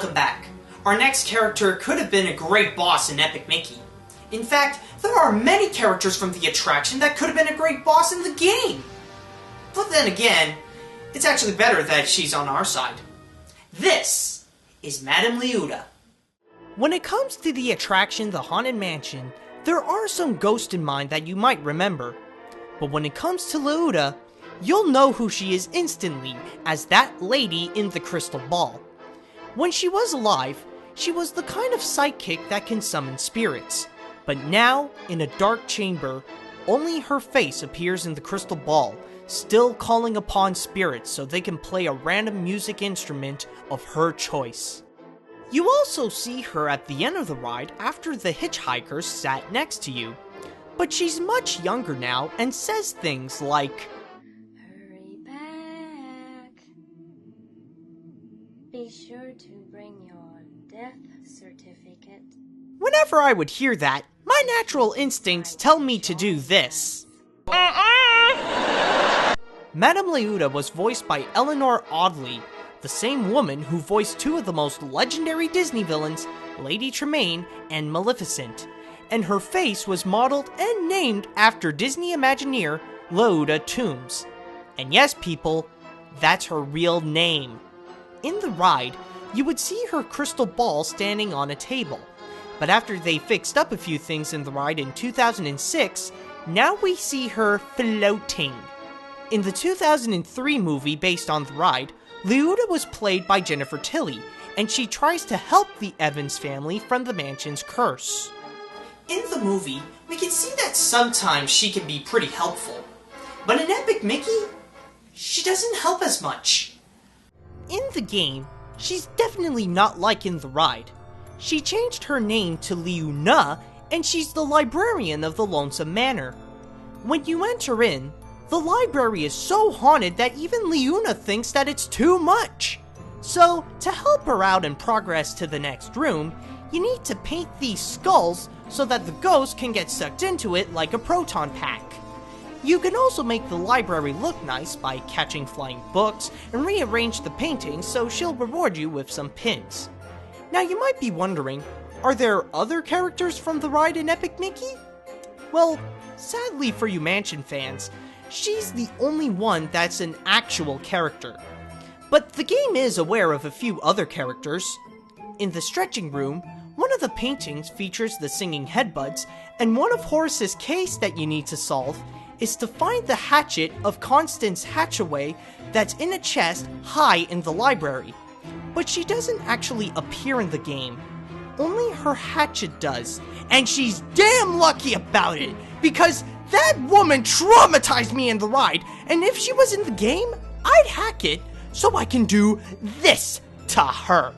welcome back. Our next character could have been a great boss in Epic Mickey. In fact, there are many characters from the attraction that could have been a great boss in the game. But then again, it's actually better that she's on our side. This is Madame Leota. When it comes to the attraction The Haunted Mansion, there are some ghosts in mind that you might remember. But when it comes to Leota, you'll know who she is instantly as that lady in the crystal ball. When she was alive, she was the kind of sidekick that can summon spirits. But now, in a dark chamber, only her face appears in the crystal ball, still calling upon spirits so they can play a random music instrument of her choice. You also see her at the end of the ride after the hitchhikers sat next to you. But she's much younger now and says things like, "Hurry back. Be sure to bring your death certificate." Whenever I would hear that, my natural instincts tell me to do this. Madame Leota was voiced by Eleanor Audley, the same woman who voiced two of the most legendary Disney villains, Lady Tremaine and Maleficent, and her face was modeled and named after Disney Imagineer Leota Toombs. And yes, people, that's her real name. In the ride, you would see her crystal ball standing on a table, but after they fixed up a few things in the ride in 2006, now we see her floating. In the 2003 movie based on the ride, Leota was played by Jennifer Tilly, and she tries to help the Evans family from the mansion's curse. In the movie, we can see that sometimes she can be pretty helpful, but in Epic Mickey, she doesn't help as much. In the game, she's definitely not like in the ride. She changed her name to Leuna, and she's the librarian of the Lonesome Manor. When you enter in, the library is so haunted that even Leuna thinks that it's too much. So, to help her out and progress to the next room, you need to paint these skulls so that the ghost can get sucked into it like a proton pack. You can also make the library look nice by catching flying books and rearrange the paintings so she'll reward you with some pins. Now you might be wondering, are there other characters from the ride in Epic Mickey? Well, sadly for you Mansion fans, she's the only one that's an actual character. But the game is aware of a few other characters. In the stretching room, one of the paintings features the singing headbuds, and one of Horace's case that you need to solve is to find the hatchet of Constance Hatchaway that's in a chest high in the library. But she doesn't actually appear in the game. Only her hatchet does, and she's damn lucky about it, because that woman traumatized me in the ride, and if she was in the game, I'd hack it so I can do this to her.